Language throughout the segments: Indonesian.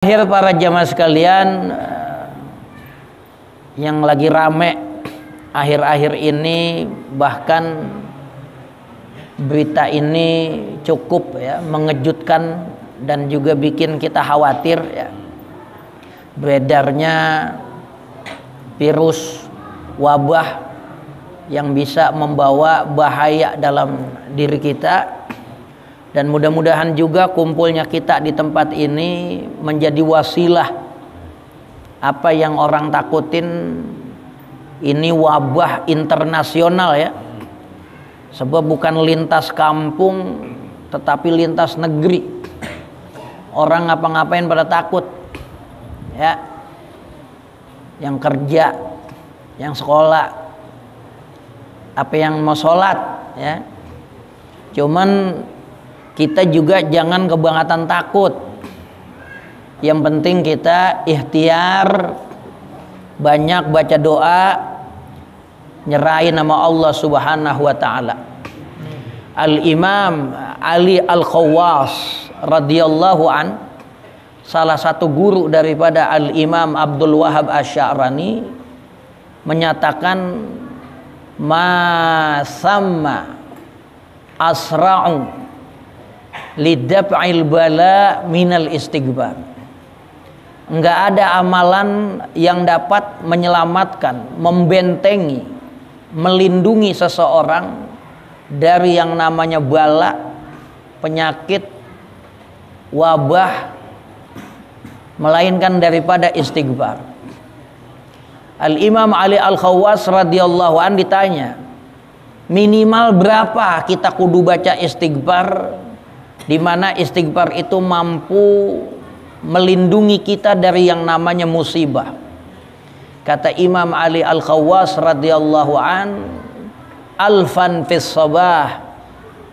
Akhir para jamaah sekalian, yang lagi rame akhir-akhir ini, bahkan berita ini cukup ya mengejutkan dan juga bikin kita khawatir ya. Beredarnya virus wabah yang bisa membawa bahaya dalam diri kita. Dan mudah-mudahan juga kumpulnya kita di tempat ini menjadi wasilah apa yang orang takutin, ini wabah internasional ya. Sebab bukan lintas kampung tetapi lintas negeri. Orang ngapa-ngapain pada takut ya. Yang kerja, yang sekolah, apa yang mau sholat ya. Cuman kita juga jangan kebangetan takut. Yang penting kita ikhtiar, banyak baca doa, nyerahin nama Allah Subhanahu wa taala. Al-Imam Ali Al-Khawwas radhiyallahu an, salah satu guru daripada Al-Imam Abdul Wahab Asy-Sya'rani, menyatakan ma samma asra'u lidaf'il bala minal istighbar. Enggak ada amalan yang dapat menyelamatkan, membentengi, melindungi seseorang dari yang namanya bala, penyakit, wabah, melainkan daripada istighfar. Al-Imam Ali Al-Khawwas radhiyallahu an ditanya, minimal berapa kita kudu baca istighfar, di mana istighfar itu mampu melindungi kita dari yang namanya musibah. Kata Imam Ali Al-Khawwas radhiyallahu an, alfan fis sabah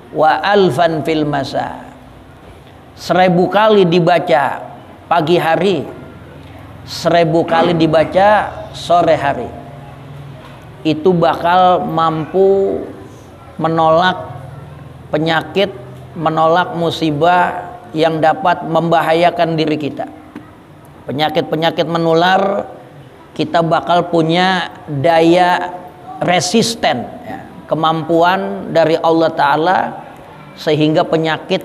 wa alfan fil masa. 1000 kali dibaca pagi hari, 1000 kali dibaca sore hari. Itu bakal mampu menolak penyakit, menolak musibah yang dapat membahayakan diri kita. Penyakit-penyakit menular, kita bakal punya daya resisten ya, kemampuan dari Allah Ta'ala sehingga penyakit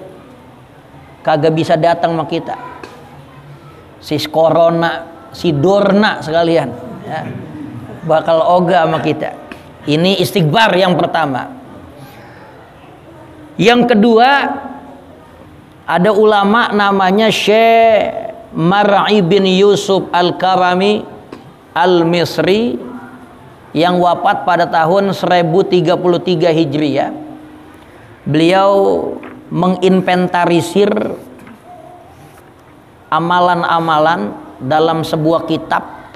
kagak bisa datang sama kita. Si corona, si dorna sekalian ya, bakal ogah sama kita. Ini istighfar yang pertama. Yang kedua, ada ulama namanya Syekh Mar'i bin Yusuf Al-Karami Al-Misri yang wafat pada tahun 1033 Hijriah. Beliau menginventarisir amalan-amalan dalam sebuah kitab,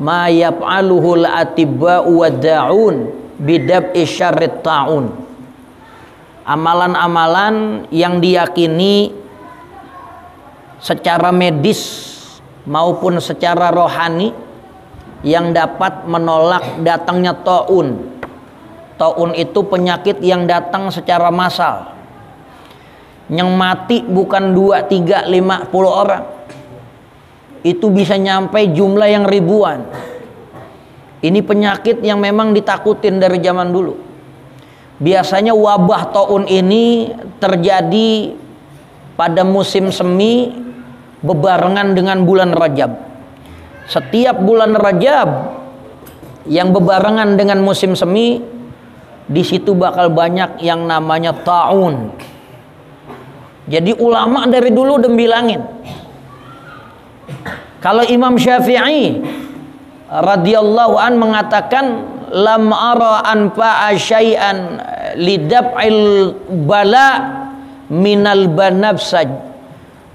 ma yaf'aluhul atibba'u wadda'un bidab'i syarrit ta'un. Amalan-amalan yang diyakini secara medis maupun secara rohani yang dapat menolak datangnya taun. Taun itu penyakit yang datang secara massal, yang mati bukan 2, 3, 5, 10 orang. Itu bisa nyampe jumlah yang ribuan. Ini penyakit yang memang ditakutin dari zaman dulu. Biasanya wabah taun ini terjadi pada musim semi bebarengan dengan bulan Rajab. Setiap bulan Rajab yang bebarengan dengan musim semi, di situ bakal banyak yang namanya taun. Jadi ulama dari dulu udah bilangin. Kalau Imam Syafi'i radhiyallahu an mengatakan, lam ara anfa'a syai'an lidaf'il bala minal banafsaj.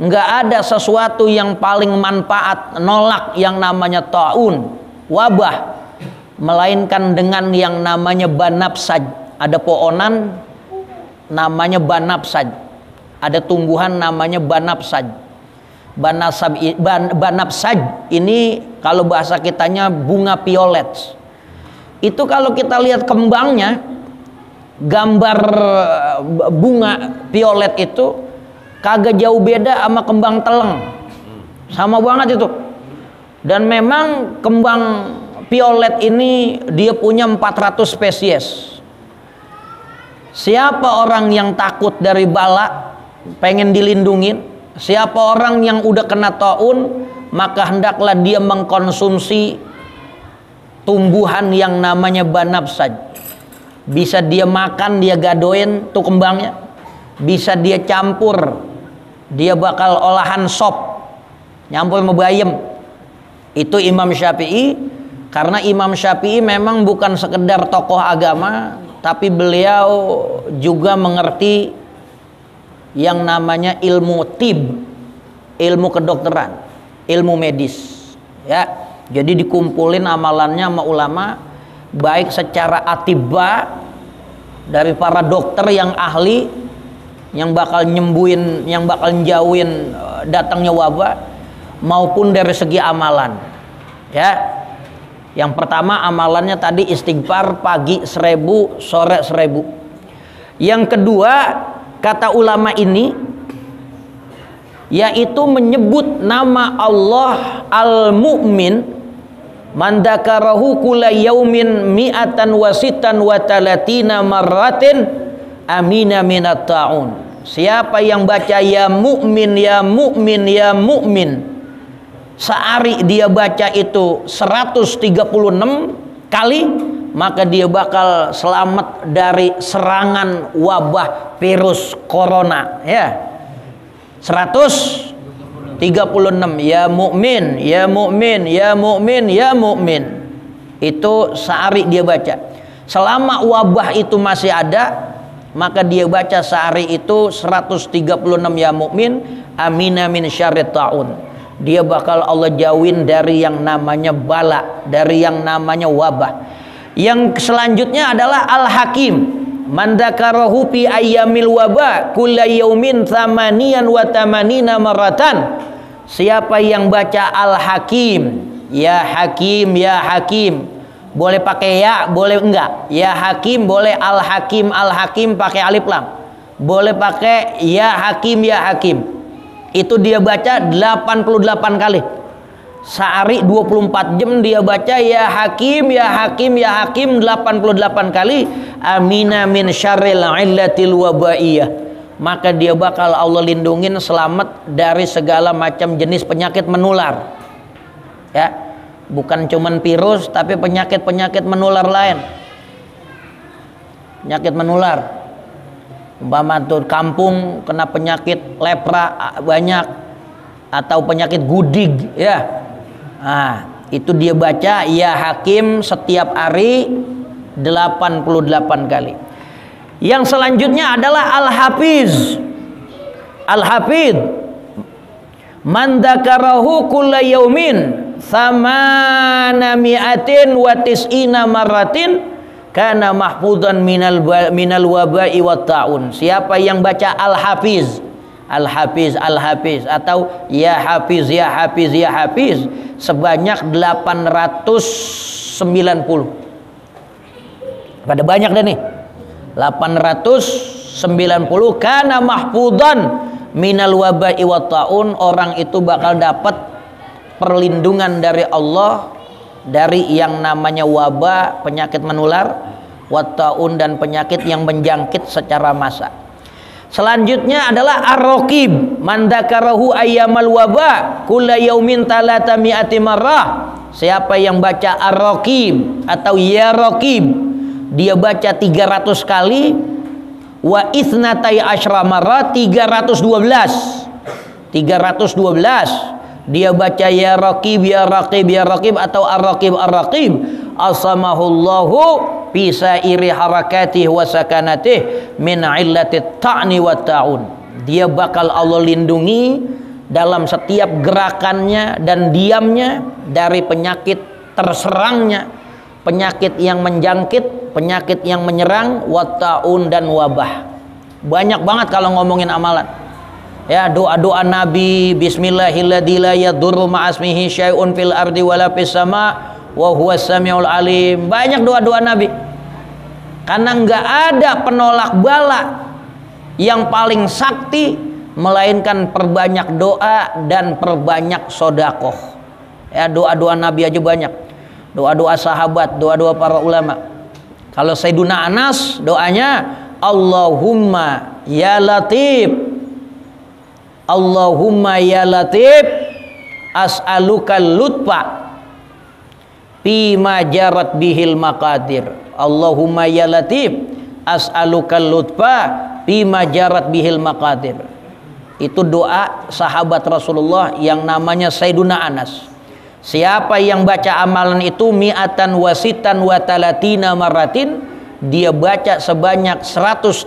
Enggak ada sesuatu yang paling manfaat nolak yang namanya taun, wabah, melainkan dengan yang namanya banafsaj. Ada pohonan namanya banafsaj, ada tumbuhan namanya banafsaj. Banafsaj ini kalau bahasa kitanya bunga violet. Itu kalau kita lihat kembangnya, gambar bunga violet itu kagak jauh beda sama kembang teleng. Sama banget itu. Dan memang kembang violet ini dia punya 400 spesies. Siapa orang yang takut dari bala, pengen dilindungin, siapa orang yang udah kena taun, maka hendaklah dia mengkonsumsi tumbuhan yang namanya banafsaj. Bisa dia makan, dia gadoin tuh kembangnya. Bisa dia campur, dia bakal olahan sop, nyampur sama bayam. Itu Imam Syafi'i. Karena Imam Syafi'i memang bukan sekedar tokoh agama, tapi beliau juga mengerti yang namanya ilmu tib, ilmu kedokteran, ilmu medis, ya. Jadi dikumpulin amalannya sama ulama, baik secara atibba dari para dokter yang ahli, yang bakal nyembuhin, yang bakal njauhin datangnya wabah, maupun dari segi amalan, ya. Yang pertama amalannya tadi istighfar pagi 1000, sore 1000. Yang kedua, kata ulama ini, yaitu menyebut nama Allah Al-Mu'min, man dzakarahu kulla yaumin mi'atan wa sittan wa talatina marratin amina minat ta'un. Siapa yang baca ya mu'min, ya mu'min, ya mu'min, sehari dia baca itu 136 kali, maka dia bakal selamat dari serangan wabah virus corona, ya. 136 ya mukmin, ya mukmin, ya mukmin, ya mukmin. Itu sehari dia baca. Selama wabah itu masih ada, maka dia baca sehari itu 136 ya mukmin, amina min syarrit taun. Dia bakal Allah jauhin dari yang namanya bala, dari yang namanya wabah. Yang selanjutnya adalah Al-Hakim, man dzakarahu fi ayyamil waba kulla yaumin thamaniyan wa tamanina maratan. Siapa yang baca Al-Hakim, ya Hakim, ya Hakim, boleh pakai ya, boleh enggak, ya Hakim boleh, Al-Hakim, Al-Hakim pakai alif lam, boleh pakai ya Hakim, ya Hakim. Itu dia baca 88 kali. Sehari 24 jam dia baca ya Hakim, ya Hakim, ya Hakim 88 kali. Amina min syarril illatil wabaiyah. Maka dia bakal Allah lindungin, selamat dari segala macam jenis penyakit menular. Ya, bukan cuman virus, tapi penyakit-penyakit menular lain. Penyakit menular. Umpama tuh kampung kena penyakit lepra banyak, atau penyakit gudig, ya. Nah, itu dia baca ya Hakim setiap hari 88 kali. Yang selanjutnya adalah Al-Hafiz. Al-Hafiz, man dzakarahu kulla yaumin thamana mi'atin wa tis'ina marratin kana mahfudzan minal waba'i wat ta'un. Siapa yang baca Al-Hafiz, Al-Hafiz, Al-Hafiz, atau ya Hafiz, ya Hafiz, ya Hafiz sebanyak 890. Pada banyak deh nih. 890 kana mahfudzan minal waba'i wat ta'un. Orang itu bakal dapat perlindungan dari Allah dari yang namanya wabah, penyakit menular, wattaun, dan penyakit yang menjangkit secara massa. Selanjutnya adalah Ar-Raqib, man dzakarahu ayyamal waba kulla yaumin talata mi'ati marrah. Siapa yang baca Ar-Raqib atau ya Raqib, dia baca 300 kali, wa itsnatai asyra marrah 312. Dia baca ya Raqib, ya Raqib, ya Raqib, atau Ar-Raqib, Ar-Raqib, asamahullahu fi sairi harakatih wa sakanatih min illatit ta'ni wa ta'un. Dia bakal Allah lindungi dalam setiap gerakannya dan diamnya dari penyakit terserangnya, penyakit yang menjangkit, penyakit yang menyerang, wa ta'un, dan wabah. Banyak banget kalau ngomongin amalan. Ya, doa-doa Nabi, bismillahilladzi la yadurru ma'asmihi syai'un fil ardi wala fis sama wa huwas samiul alim. Banyak doa-doa Nabi. Karena enggak ada penolak bala yang paling sakti melainkan perbanyak doa dan perbanyak sodakoh. Ya, doa-doa Nabi aja banyak, doa-doa sahabat, doa-doa para ulama. Kalau Sayyiduna Anas doanya Allahumma ya Latif, Allahumma ya Latif, as'aluka lutfa fima jarat bihil maqadir. Allahumma ya Latif, as'aluka lutfa fima jarat bihil maqadir. Itu doa sahabat Rasulullah yang namanya Sayyiduna Anas. Siapa yang baca amalan itu mi'atan wasitan wa talatina maratin, dia baca sebanyak 136,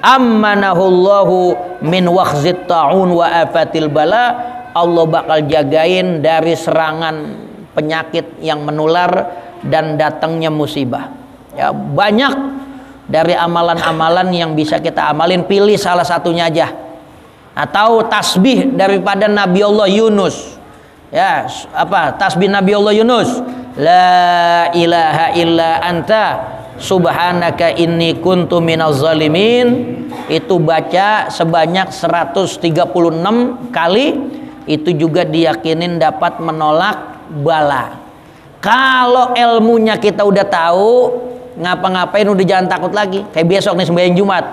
ammanahullahu min wakhzit ta'un wa afatil bala, Allah bakal jagain dari serangan penyakit yang menular dan datangnya musibah. Ya, banyak dari amalan-amalan yang bisa kita amalin, pilih salah satunya aja. Atau tasbih daripada Nabi Allah Yunus. Ya, apa? Tasbih Nabi Allah Yunus. La ilaha illa anta subhanaka inni kuntu minaz zalimin. Itu baca sebanyak 136 kali. Itu juga diyakinin dapat menolak bala. Kalau ilmunya kita udah tahu, ngapa-ngapain udah jangan takut lagi. Kayak besok nih sembahyang Jumat.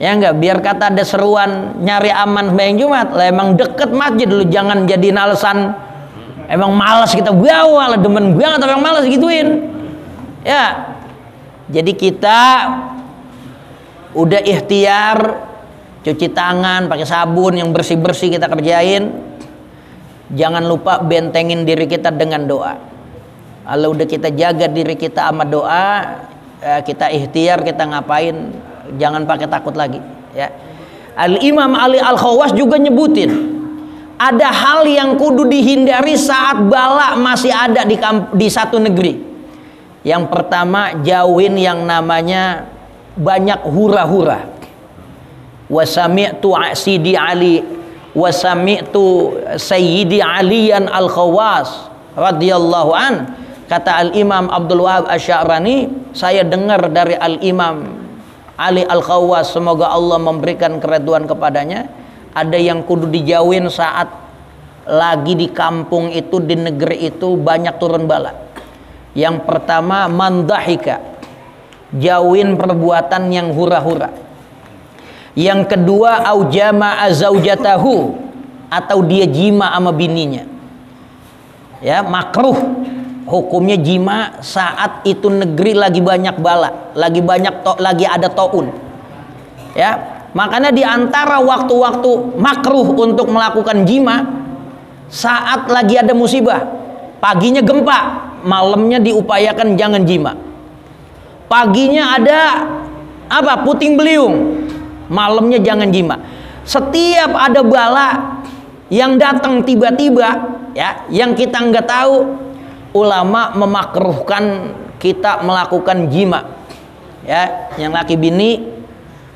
Ya enggak, biar kata ada seruan nyari aman sembahyang Jumat, lah emang deket masjid, lu jangan jadiin alasan emang malas kita bawa, lah demen banget tapi yang malas gituin. Ya. Jadi kita udah ikhtiar cuci tangan pakai sabun yang bersih-bersih kita kerjain. Jangan lupa bentengin diri kita dengan doa. Kalau udah kita jaga diri kita sama doa, kita ikhtiar, kita ngapain, jangan pakai takut lagi. Ya. Al-Imam Ali Al-Khawas juga nyebutin, ada hal yang kudu dihindari saat bala masih ada di satu negeri. Yang pertama, jauhin yang namanya banyak hura-hura. Wasami'tu Sidi Ali, wasami'tu Sayyidi Aliyan Al-Khawas radhiyallahu an. Kata Al-Imam Abdul Wahab Asy-Sya'rani, saya dengar dari Al-Imam Ali Al-Khawas, semoga Allah memberikan keridhaan kepadanya, ada yang kudu dijauhin saat lagi di kampung itu, di negeri itu banyak turun bala. Yang pertama, mandahika, jauhin perbuatan yang hura-hura. Yang kedua, aujama azaujatahu, atau dia jima sama bininya. Ya, makruh hukumnya jima saat itu negeri lagi banyak bala, lagi ada taun. Ya, makanya di antara waktu-waktu makruh untuk melakukan jima saat lagi ada musibah. Paginya gempa, malamnya diupayakan jangan jima. Paginya ada apa? Puting beliung, malamnya jangan jima. Setiap ada bala yang datang tiba-tiba, ya, yang kita nggak tahu, ulama memakruhkan kita melakukan jima. Ya, yang laki bini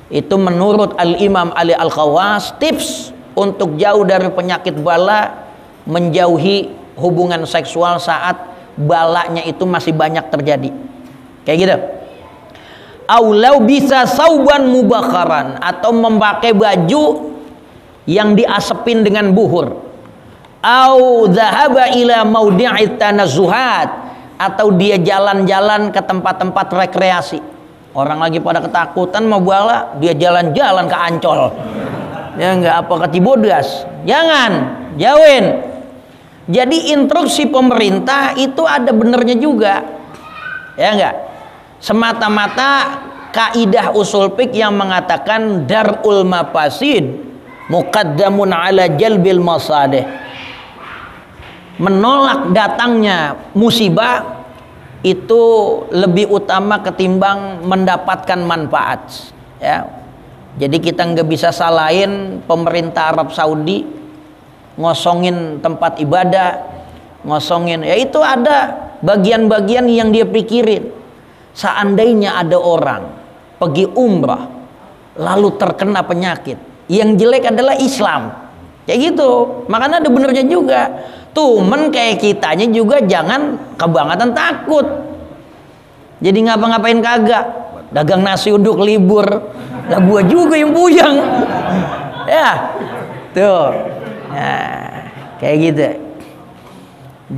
itu menurut Al-Imam Ali Al-Khawas, tips untuk jauh dari penyakit bala, menjauhi hubungan seksual saat balanya itu masih banyak terjadi. Kayak gitu. Aulau bisa sauban mubakharan, atau memakai baju yang diasepin dengan buhur. Au dhahaba ila maudi'it tanazzuhat, atau dia jalan-jalan ke tempat-tempat rekreasi. Orang lagi pada ketakutan mau bala, dia jalan-jalan ke Ancol. Ya enggak, apa ke Cibodas. Jangan, jauhin. Jadi instruksi pemerintah itu ada benernya juga. Ya enggak? Semata-mata kaidah usul fiqh yang mengatakan darul mafasid muqaddamun ala jalbil masalih. Menolak datangnya musibah itu lebih utama ketimbang mendapatkan manfaat. Ya. Jadi kita nggak bisa salahin pemerintah Arab Saudi ngosongin tempat ibadah, ngosongin, ya itu ada bagian-bagian yang dia pikirin. Seandainya ada orang pergi umrah lalu terkena penyakit, yang jelek adalah Islam, kayak gitu. Makanya ada benernya juga. Tumen kayak kitanya juga jangan kebangetan takut. Jadi ngapa-ngapain kagak, dagang nasi uduk libur, lah gua juga yang puyeng. Ya, tuh. Nah, kayak gitu.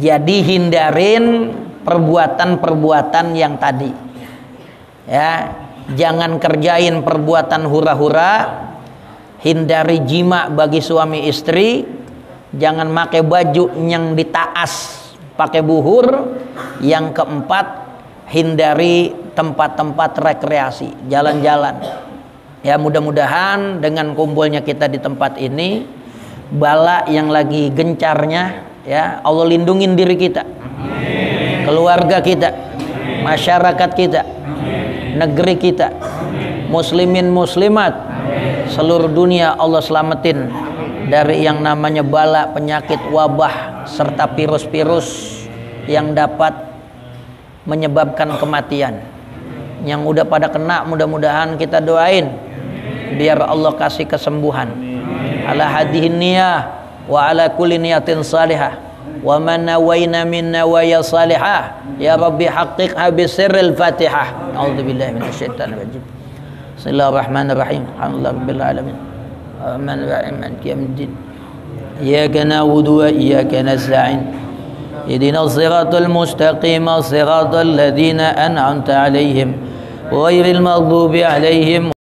Jadi hindarin perbuatan-perbuatan yang tadi. Ya, jangan kerjain perbuatan hura-hura. Hindari jima bagi suami istri. Jangan pakai baju yang ditaas pakai buhur. Yang keempat, hindari tempat-tempat rekreasi, jalan-jalan. Ya, mudah-mudahan dengan kumpulnya kita di tempat ini, bala yang lagi gencarnya, ya Allah lindungin diri kita, keluarga kita, masyarakat kita, negeri kita, muslimin muslimat seluruh dunia Allah selamatin dari yang namanya bala, penyakit, wabah serta virus-virus yang dapat menyebabkan kematian. Yang udah pada kena mudah-mudahan kita doain biar Allah kasih kesembuhan. Ala hadihin niyah wa ala kulli niyatin salihah wa man nawaina min nawaya salihah ya rabbi haqqiqha bi sirril fatihah. A'udzubillahi minasyaitonir rajim. Bismillahirrahmanirrahim. Alhamdulillahirabbil alamin. Arrahmanir rahim maliki yaumiddin. Iyyaka na'budu wa iyyaka nasta'in. Ihdinas siratal mustaqim, siratal ladzina an'amta 'alaihim ghairil maghdubi 'alaihim